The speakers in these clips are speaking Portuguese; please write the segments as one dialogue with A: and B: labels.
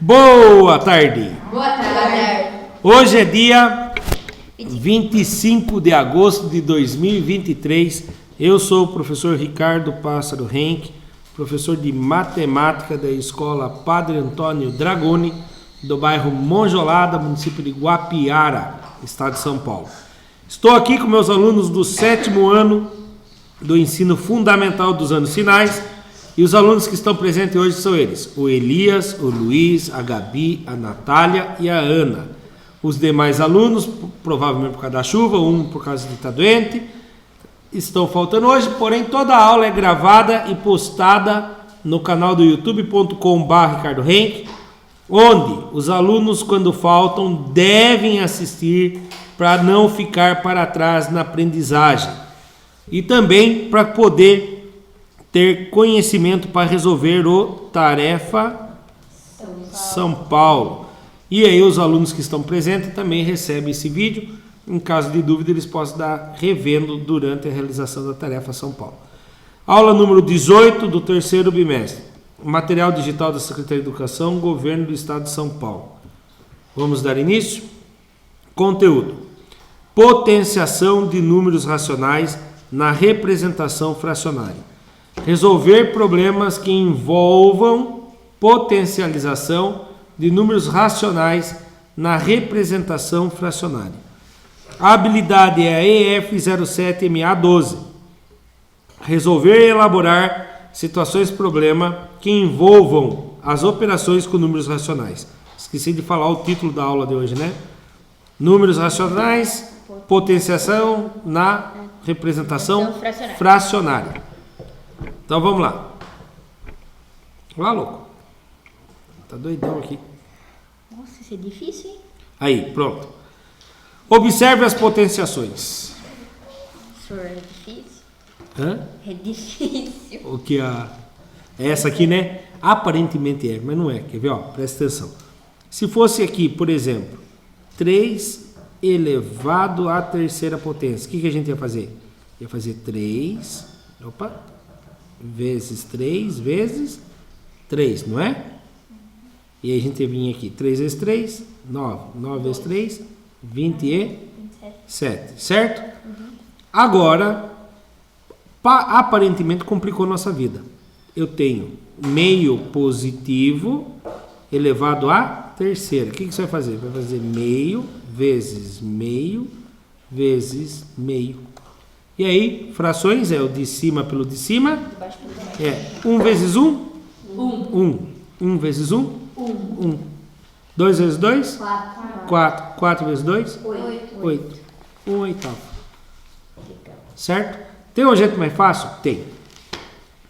A: Boa tarde.
B: Boa tarde.
A: Hoje é dia 25 de agosto de 2023. Eu sou o professor Ricardo Pássaro Henck, professor de matemática da escola Padre Antônio Dragoni, do bairro Monjolada, município de Guapiara, estado de São Paulo. Estou aqui com meus alunos do 7º ano do ensino fundamental dos anos finais, e os alunos que estão presentes hoje são eles: o Elias, o Luiz, a Gabi, a Natália e a Ana. Os demais alunos, provavelmente por causa da chuva, um por causa de estar doente, estão faltando hoje, porém toda a aula é gravada e postada no canal do youtube.com/Ricardo Henck, onde os alunos, quando faltam, devem assistir para não ficar para trás na aprendizagem e também para poder ter conhecimento para resolver o Tarefa São Paulo. E aí os alunos que estão presentes também recebem esse vídeo. Em caso de dúvida, eles podem estar revendo durante a realização da Tarefa São Paulo. Aula número 18 do 3º bimestre. Material digital da Secretaria de Educação, Governo do Estado de São Paulo. Vamos dar início? Conteúdo: potenciação de números racionais na representação fracionária. Resolver problemas que envolvam potencialização de números racionais na representação fracionária. A habilidade é a EF07MA12. Resolver e elaborar situações de problema que envolvam as operações com números racionais. Esqueci de falar o título da aula de hoje, né? Números racionais, potenciação na representação fracionária. Então vamos lá. Lá, louco. Tá doidão aqui.
B: Nossa, isso é difícil, hein?
A: Aí, pronto. Observe as potenciações.
B: Professor, é difícil?
A: Hã?
B: É difícil.
A: O que essa aqui, né? Aparentemente é, mas não é. Quer ver? Ó, presta atenção. Se fosse aqui, por exemplo, 3 elevado à terceira potência, o que a gente ia fazer? Ia fazer 3, vezes 3 vezes 3, não é? E aí a gente vinha aqui, 3 vezes 3, 9. 9 vezes 3, 27, certo? Agora, aparentemente complicou nossa vida. Eu tenho meio positivo elevado à terceira. O que você vai fazer? Vai fazer meio vezes meio vezes meio. E aí, frações é o de cima pelo de cima. É 1 vezes 1? 1. 1 vezes 1? 1. 2 vezes 2? 4. 4 vezes 2? 8. 1 oitavo. Certo? Tem um jeito mais fácil? Tem.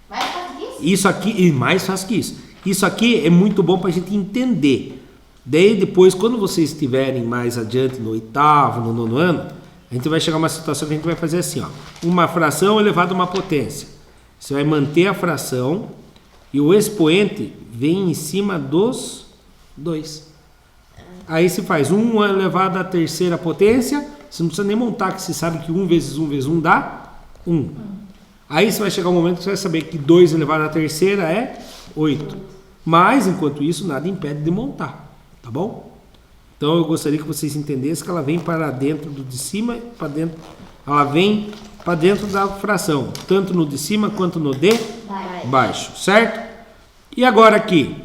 B: Mais fácil que isso?
A: Isso aqui, e mais fácil que isso. Isso aqui é muito bom para a gente entender. Daí depois, quando vocês estiverem mais adiante no 8º, no 9º ano, a gente vai chegar a uma situação que a gente vai fazer assim, ó. Uma fração elevada a uma potência. Você vai manter a fração e o expoente vem em cima dos 2. Aí se faz 1 elevado à terceira potência, você não precisa nem montar, que você sabe que 1 vezes 1 vezes 1 dá 1. Aí você vai chegar um momento que você vai saber que 2 elevado à terceira é 8. Mas, enquanto isso, nada impede de montar, tá bom? Então eu gostaria que vocês entendessem que ela vem para dentro do de cima, para dentro, ela vem para dentro da fração, tanto no de cima quanto no de baixo, certo? E agora aqui,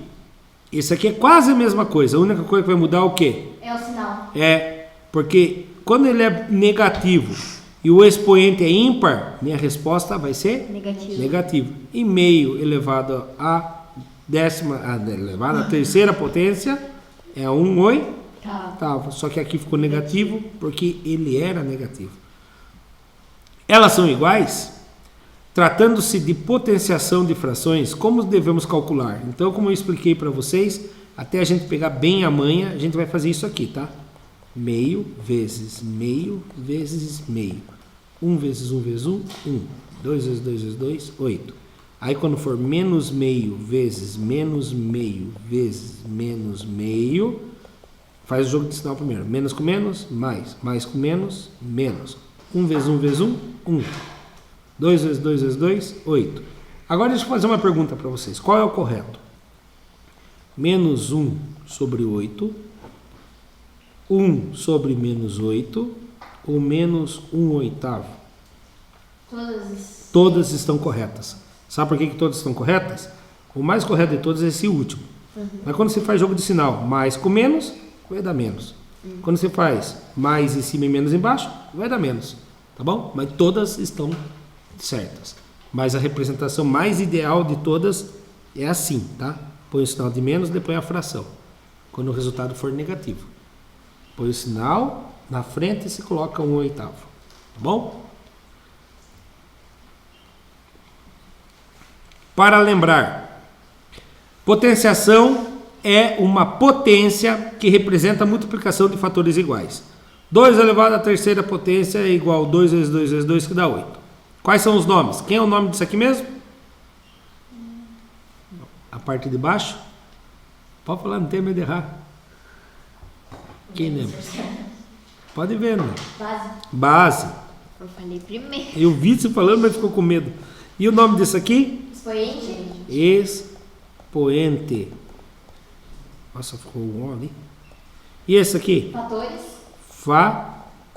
A: esse aqui é quase a mesma coisa, a única coisa que vai mudar é o quê?
B: É o sinal.
A: É, porque quando ele é negativo e o expoente é ímpar, minha resposta vai ser negativo. E meio elevado à elevado à terceira potência é 1 oitavo. Só que aqui ficou negativo porque ele era negativo. Elas são iguais? Tratando-se de potenciação de frações, como devemos calcular? Então, como eu expliquei para vocês, até a gente pegar bem a manha, a gente vai fazer isso aqui, tá? Meio vezes meio vezes meio. 1 vezes 1 vezes 1, 1. 2 vezes 2 vezes 2, 8. Aí quando for menos meio vezes menos meio vezes menos meio, faz o jogo de sinal primeiro. Menos com menos, mais. Mais com menos, menos. 1 vezes 1 vezes 1, 1. 2 vezes 2 vezes 2, 8. Agora deixa eu fazer uma pergunta para vocês. Qual é o correto? menos 1 sobre 8, 1 sobre menos 8 ou menos 1 oitavo? Todas estão corretas. Sabe por que todas estão corretas? O mais correto de todos é esse último. Mas quando você faz jogo de sinal, mais com menos, vai dar menos. Quando você faz mais em cima e menos embaixo, vai dar menos. Tá bom? Mas todas estão certas. Mas a representação mais ideal de todas é assim, tá? Põe o sinal de menos, depois a fração. Quando o resultado for negativo. Põe o sinal na frente e se coloca 1 oitavo. Tá bom? Para lembrar, potenciação é uma potência que representa a multiplicação de fatores iguais. 2 elevado à terceira potência é igual a 2 vezes 2 vezes 2, que dá 8. Quais são os nomes? Quem é o nome disso aqui mesmo? A parte de baixo? Pode falar, não tem medo de errar. Quem lembra? Pode ver, né? Base.
B: Eu falei primeiro.
A: Eu vi você falando, mas ficou com medo. E o nome disso aqui?
B: Expoente.
A: Expoente. Nossa, ficou um O ali. E esse aqui? Fatores.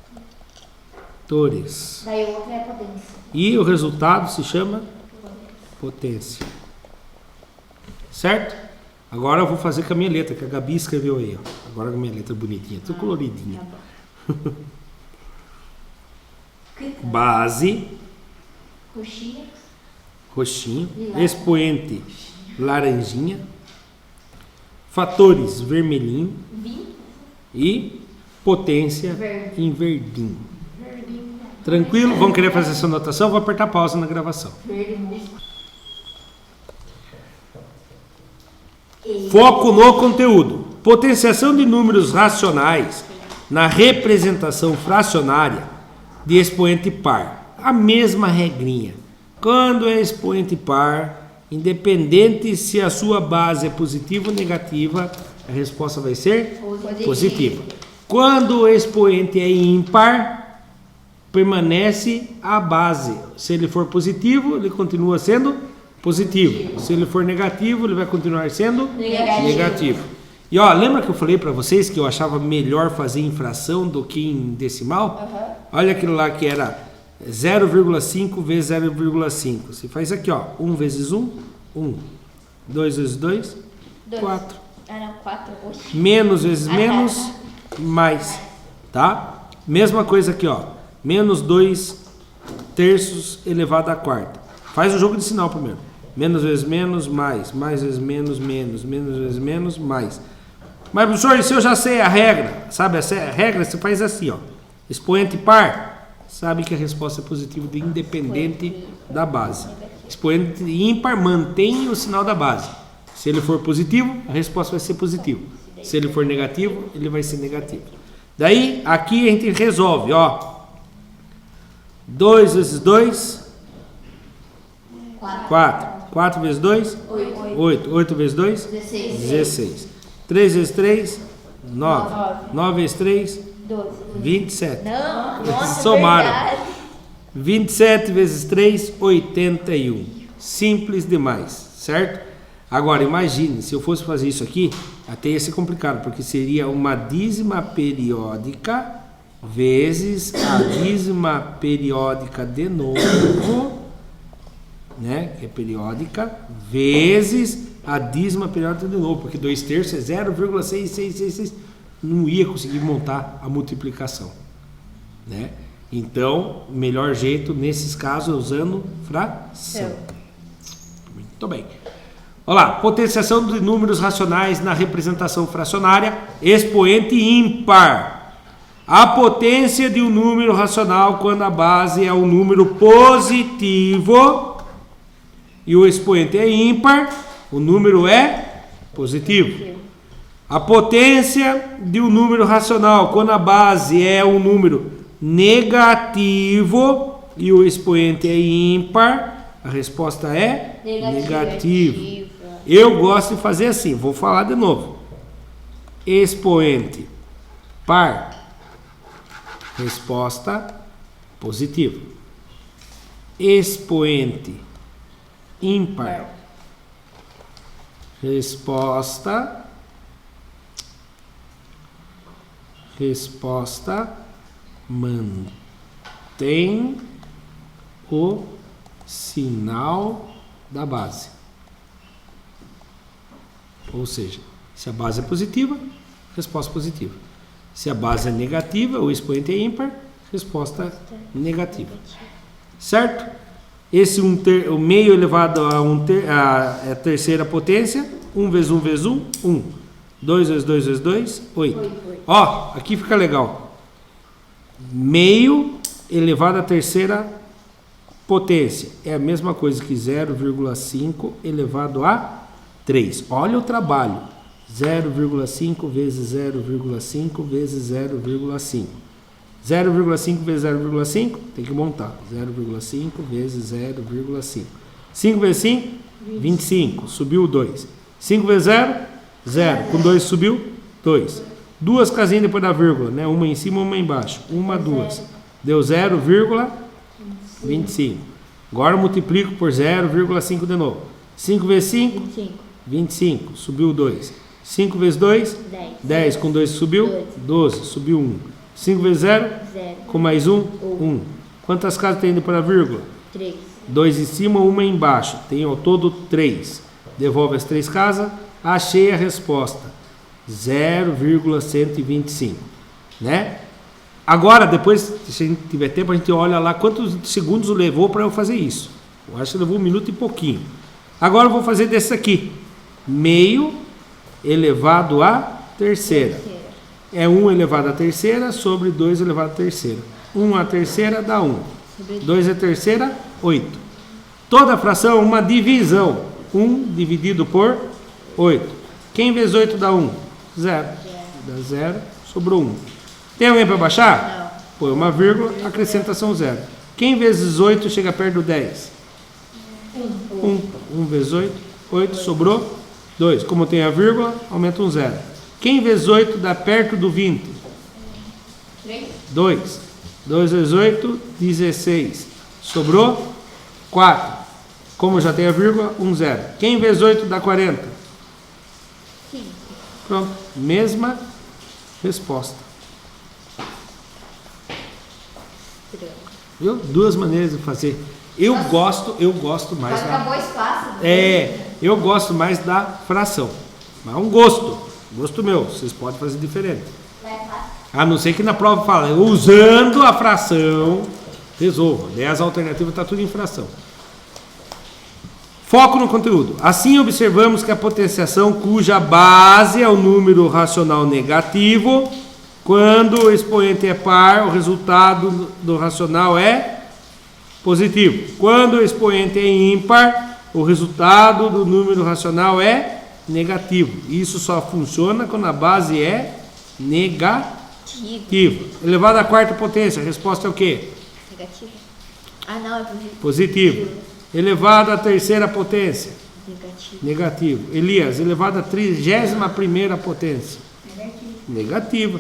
B: Daí o outro é a potência.
A: E o resultado se chama potência. Certo? Agora eu vou fazer com a minha letra, que a Gabi escreveu aí. Ó. Agora com a minha letra bonitinha, tudo coloridinha. Base. Roxinho. Expoente. Laranjinha. Fatores. Vermelhinho. E potência em verdinho. Tranquilo? Vão querer fazer essa anotação? Vou apertar pausa na gravação. Foco no conteúdo. Potenciação de números racionais na representação fracionária de expoente par. A mesma regrinha. Quando é expoente par, independente se a sua base é positiva ou negativa, a resposta vai ser positiva. Quando o expoente é ímpar, permanece a base. Se ele for positivo, ele continua sendo positivo. Se ele for negativo, ele vai continuar sendo negativo. E ó, lembra que eu falei para vocês que eu achava melhor fazer em fração do que em decimal? Olha aquilo lá que era 0,5 vezes 0,5. Você faz aqui, ó, 1 vezes 1, 1. 2 vezes 2, 4.
B: Não, 4.
A: Menos vezes menos, mais. Tá? Mesma coisa aqui, ó. Menos 2 terços elevado à quarta. Faz o jogo de sinal primeiro. Menos vezes menos, mais. Mais vezes menos, menos. Menos vezes menos, mais. Mas, professor, se eu já sei a regra, sabe a regra? Você faz assim, ó. Expoente par, sabe que a resposta é positiva independente da base. Expoente ímpar, mantém o sinal da base. Se ele for positivo, a resposta vai ser positiva. Se ele for negativo, ele vai ser negativo. Daí, aqui a gente resolve, ó. 2 vezes 2, 4. 4 vezes 2, 8. 8 vezes 2, 16. 3 vezes 3, 9. 9 vezes 3, 27.
B: Não, nossa,
A: Somaram.
B: verdade.
A: 27 vezes 3, 81. Simples demais, certo? Agora, imagine, se eu fosse fazer isso aqui, até ia ser complicado, porque seria uma dízima periódica vezes a dízima periódica de novo, né, que é periódica, vezes a dízima periódica de novo, porque 2 terços é 0,6666, não ia conseguir montar a multiplicação, né? Então, o melhor jeito nesses casos é usando fração. Muito bem. Olha lá, potenciação de números racionais na representação fracionária, expoente ímpar. A potência de um número racional quando a base é um número positivo e o expoente é ímpar, o número é positivo. A potência de um número racional quando a base é um número negativo e o expoente é ímpar, a resposta é negativo. Eu gosto de fazer assim, vou falar de novo. Expoente par, resposta positiva. Expoente ímpar, Resposta mantém o sinal da base. Ou seja, se a base é positiva, resposta positiva. Se a base é negativa, o expoente é ímpar, resposta negativa. Certo? Esse o meio elevado a terceira potência, 1 vezes 1 vezes 1, 1. 2 vezes 2 vezes 2, 8. Ó, aqui fica legal. Meio elevado à terceira potência é a mesma coisa que 0,5 elevado a 3. Olha o trabalho. 0,5 vezes 0,5 vezes 0,5. 0,5 vezes 0,5 tem que montar. 0,5 vezes 0,5. 5 vezes 5, 25. Subiu 2. 5 vezes 0, 0. Com 2 subiu 2. Duas casinhas depois da vírgula, né? Uma em cima, uma embaixo. Uma, duas. Deu 0,25. Agora eu multiplico por 0,5 de novo. 5 vezes 5, 25. Subiu 2. 5 vezes 2, 10. Com 2 subiu 12. Subiu 1. 5 vezes 0, com mais 1, 1. Quantas casas tem depois da vírgula?
B: 3.
A: 2 em cima, uma embaixo. Tem ao todo 3. Devolve as 3 casas. Achei a resposta. 0,125. Né? Agora, depois, se a gente tiver tempo, a gente olha lá quantos segundos levou para eu fazer isso. Eu acho que levou 1 minuto e pouquinho. Agora eu vou fazer desse aqui. Meio elevado à terceira. É 1 elevado à terceira sobre 2 elevado à terceira. 1 à terceira dá 1. 2 à terceira, 8. Toda fração é uma divisão. 1 dividido por 8. Quem vezes 8 dá 1? 0. Dá 0, sobrou 1. Tem alguém para baixar? Não. Põe uma vírgula, acrescentação 0. Quem vezes 8 chega perto do 10? 1. 1 vezes 8, 8, sobrou 2. Como tem a vírgula, aumenta um 0. Quem vezes 8 dá perto do 20? 2. 2 vezes 8, 16. Sobrou 4. Como já tem a vírgula, 1 0. Quem vezes 8 dá 40?
B: 5.
A: Pronto. Mesma resposta. Viu? Duas maneiras de fazer. Eu gosto mais
B: Mas acabou o espaço.
A: eu gosto mais da fração. Mas é um gosto meu. Vocês podem fazer diferente. A não ser que na prova fala, usando a fração, resolva. Daí as alternativas está tudo em fração. Foco no conteúdo. Assim observamos que a potenciação cuja base é o número racional negativo, quando o expoente é par, o resultado do racional é positivo. Quando o expoente é ímpar, o resultado do número racional é negativo. Isso só funciona quando a base é negativa. Elevado à quarta potência, a resposta é o quê?
B: Negativo. Ah, não, é positivo.
A: Positivo. Elevado à terceira potência.
B: Negativo.
A: Negativo. Elias, elevado à 31ª potência. Negativa.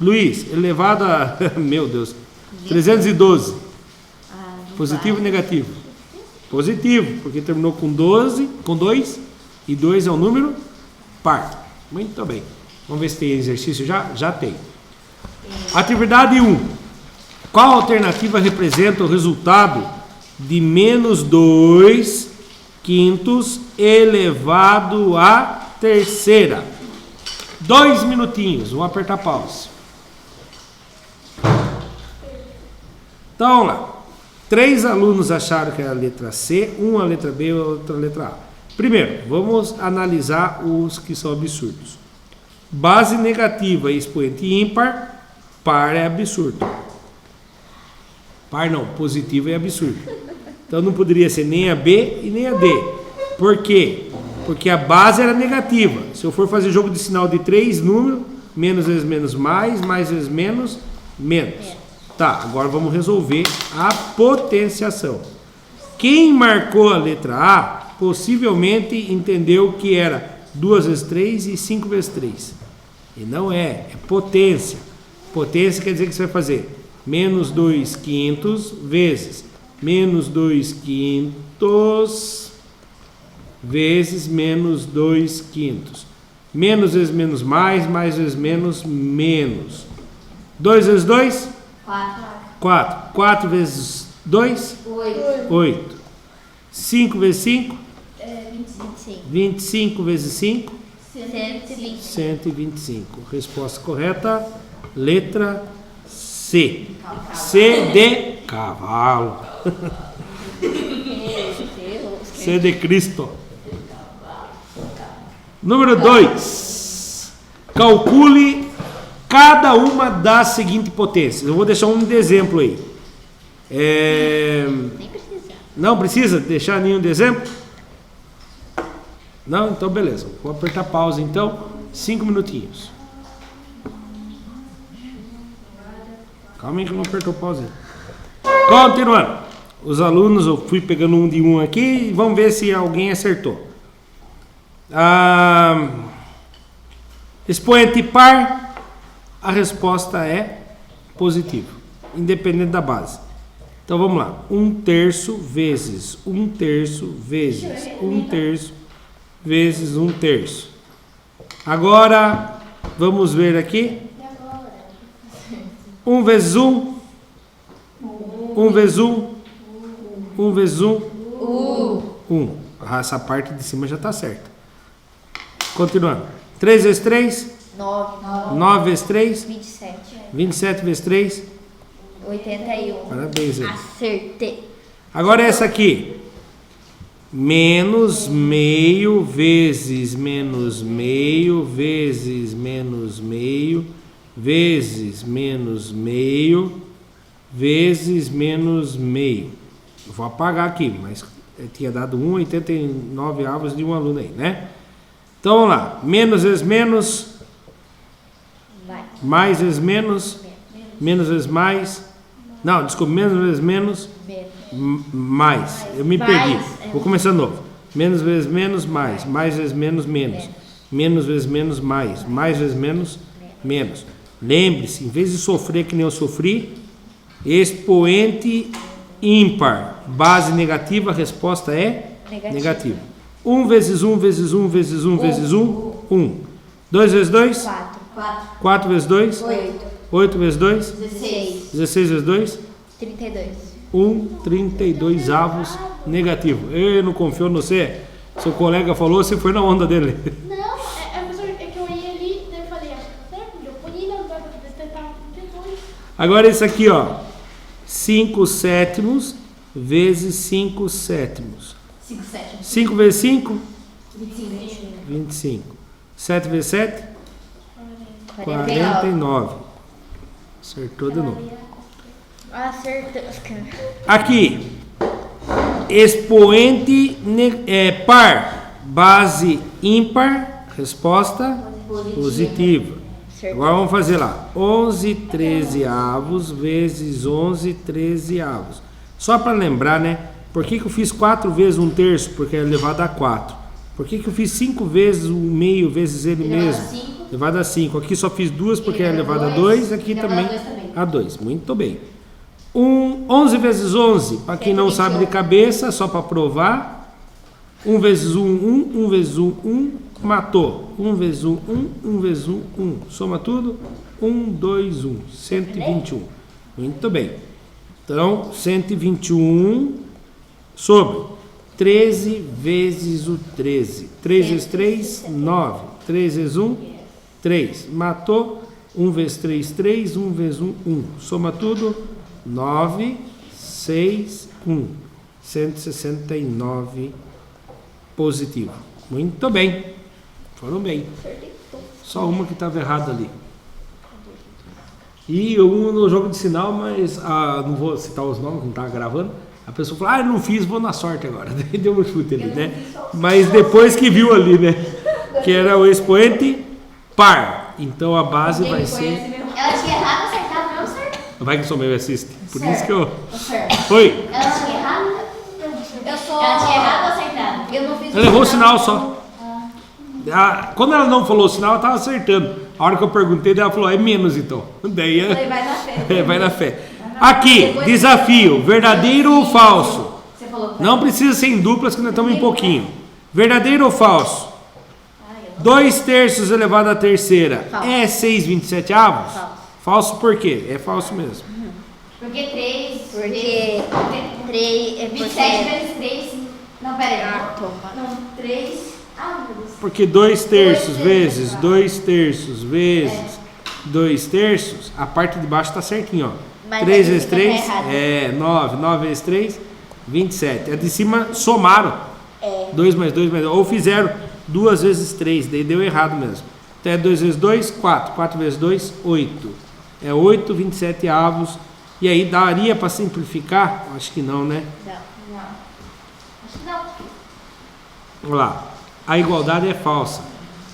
A: Luiz, elevado a, meu Deus, 312. Positivo ou negativo? Positivo, porque terminou com 12, com 2, e 2 é um número par. Muito bem. Vamos ver se tem exercício já? Já tem. Atividade 1. Qual alternativa representa o resultado de menos 2 quintos elevado à terceira? 2 minutinhos, vamos apertar pause. Então, lá. 3 alunos acharam que era a letra C, um a letra B e outra a letra A. Primeiro, vamos analisar os que são absurdos. Base negativa e expoente ímpar, par é absurdo. Par não, positivo é absurdo. Então não poderia ser nem a B e nem a D. Por quê? Porque a base era negativa. Se eu for fazer jogo de sinal de 3 números, menos vezes menos mais vezes menos, menos. Tá, agora vamos resolver a potenciação. Quem marcou a letra A, possivelmente entendeu que era 2 vezes 3 e 5 vezes 3. E não é potência. Potência quer dizer que você vai fazer menos 2 quintos vezes menos 2 quintos vezes menos 2 quintos. Menos vezes menos mais vezes menos, menos. 2 vezes 2? 4. 4 vezes 2? 8. 5 vezes 5?
B: 25.
A: 25 vezes 5?
B: 120.
A: 125. Resposta correta, letra C. C de cavalo. C de Cristo. Número 2. Calcule cada uma das seguintes potências. Eu vou deixar um de exemplo aí.
B: Nem precisa.
A: Não precisa deixar nenhum de exemplo? Não? Então beleza. Vou apertar pausa então. 5 minutinhos. Calma aí que não apertou pausa aí. Continuando. Os alunos, eu fui pegando um de um aqui e vamos ver se alguém acertou. Expoente par, a resposta é positiva, independente da base. Então vamos lá. 1/3 vezes 1/3 vezes 1/3 vezes 1/3. Agora vamos ver aqui. 1 vezes 1. 1 vezes 1. 1 vezes 1. 1. Essa parte de cima já está certa. Continuando. 3 vezes 3.
B: 9.
A: 9 vezes 3.
B: 27.
A: 27 vezes 3.
B: 81.
A: Parabéns, Ed.
B: Acertei.
A: Agora essa aqui. Menos meio vezes menos meio vezes menos meio vezes menos meio vezes menos meio. Eu vou apagar aqui, mas eu tinha dado 1,89 avos de um aluno aí, né? Então vamos lá. Menos vezes menos.
B: Vai.
A: Mais vezes menos. Menos vezes mais. Não, desculpa. Menos vezes menos. Mais. Eu me perdi. Vou começar de novo. Menos vezes menos, mais. Mais vezes menos, menos. Menos vezes menos, mais. Mais vezes menos, menos. Lembre-se, em vez de sofrer que nem eu sofri, expoente ímpar. Base negativa, a resposta é negativa. 1 vezes 1 vezes 1 vezes 1 vezes 1, 1. 2 vezes 2?
B: 4.
A: 4 vezes 2?
B: 8.
A: 8 vezes 2?
B: 16.
A: 16 vezes 2?
B: 32.
A: 32 avos negativo. Eu não confio no você. Seu colega falou, você foi na onda dele.
C: Não, professor, é que eu olhei ali, daí eu falei, acho que tá certo, eu ponhi não, dá pra tentar depois.
A: Agora esse aqui, ó. 5 sétimos vezes 5 sétimos.
B: 5 sétimos.
A: 5 vezes 5?
B: 25.
A: 25. 7 vezes 7?
B: 49.
A: 49. Acertou de novo.
B: Acertou.
A: Aqui. Expoente par. Base ímpar. Resposta positiva. Agora vamos fazer lá. 11 13avos vezes 11 13avos. Só para lembrar, né? Por que eu fiz 4 vezes 1/3? Porque é elevado a 4. Por que eu fiz 5 vezes o meio vezes ele mesmo? Elevado a 5. Aqui só fiz 2 porque é elevado a 2. Aqui também a 2. Muito bem. 11 vezes 11. Para quem não sabe de cabeça, só para provar. 1 vezes 1, 1. 1 vezes 1, 1. Matou. 1 vezes 1, 1. 1 vezes 1, 1. Soma tudo. 1, 2, 1. 121. Muito bem. Então, 121 sobre 13 vezes o 13. 3 vezes 3, 9. 3 vezes 1, 3. Matou. 1 vezes 3, 3. 1 vezes 1, 1. Soma tudo. 9, 6, 1. 169 positivo. Muito bem. Foram bem. Só uma que estava errada ali. E um no jogo de sinal, mas não vou citar os nomes, não estava gravando. A pessoa falou, eu não fiz, vou na sorte agora. Deu um chute ali, né? Mas depois que viu ali, né? Que era o expoente par. Então a base vai ser...
B: Ela tinha errado, acertado, não acertou.
A: Vai que sou meu assiste. Por isso que eu...
B: Certo.
A: Oi.
B: Ela tinha errado? Ela tinha errado ou acertado? Eu não fiz
A: Ela errou o sinal só. Quando ela não falou o sinal, ela estava acertando. A hora que eu perguntei, ela falou, é menos então. Daí
B: Falei, vai na fé.
A: vai na fé. Aqui, desafio, verdadeiro ou falso?
B: Você falou que
A: Não precisa ser em duplas, que nós estamos em pouquinho. Verdadeiro ou falso? 2/3 elevado à terceira
B: Falso.
A: é 6/27?
B: Falso.
A: Falso por quê? É falso mesmo.
B: Porque 3
D: Porque 3 é
B: 27 vezes 3. Não, pera aí.
D: Ah, toma.
B: Não, 3. Ah, meu Deus.
A: Porque 2/3 vezes
B: 2/3
A: vezes 2/3, a parte de baixo está certinho, ó.
D: Mas
A: 3
D: aqui
A: vezes
D: fica
A: 3
D: errado.
A: é 9. 9 vezes 3, 27. A de cima somaram. 2 mais 2 mais 2. Ou fizeram 2 vezes 3, daí deu errado mesmo. Então é 2 vezes 2, 4. 4 vezes 2, 8. É 8/27. E aí daria para simplificar? Acho que não, né?
B: Não. Acho que não.
A: Vamos lá. A igualdade é falsa.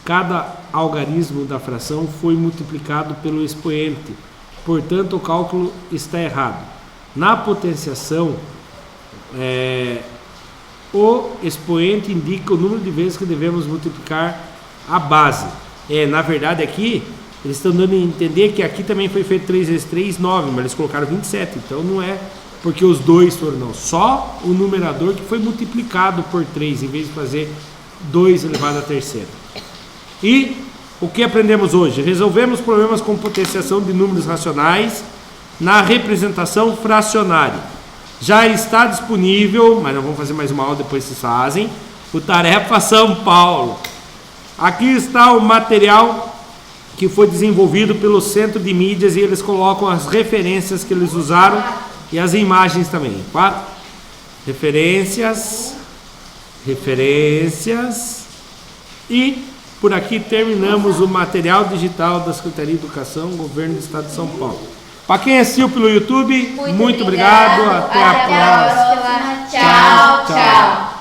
A: Cada algarismo da fração foi multiplicado pelo expoente. Portanto, o cálculo está errado. Na potenciação, o expoente indica o número de vezes que devemos multiplicar a base. Na verdade, aqui, eles estão dando a entender que aqui também foi feito 3 vezes 3, 9, mas eles colocaram 27. Então, não é porque os dois foram, não. Só o numerador que foi multiplicado por 3, em vez de fazer 2 elevado à terceira. E o que aprendemos hoje? Resolvemos problemas com potenciação de números racionais na representação fracionária. Já está disponível, mas nós vamos fazer mais uma aula depois vocês fazem, o Tarefa São Paulo. Aqui está o material que foi desenvolvido pelo Centro de Mídias e eles colocam as referências que eles usaram e as imagens também. 4. Referências. E por aqui terminamos o material digital da Secretaria de Educação, Governo do Estado de São Paulo. Para quem assistiu pelo YouTube, muito obrigado. Até a próxima.
B: Tchau, tchau.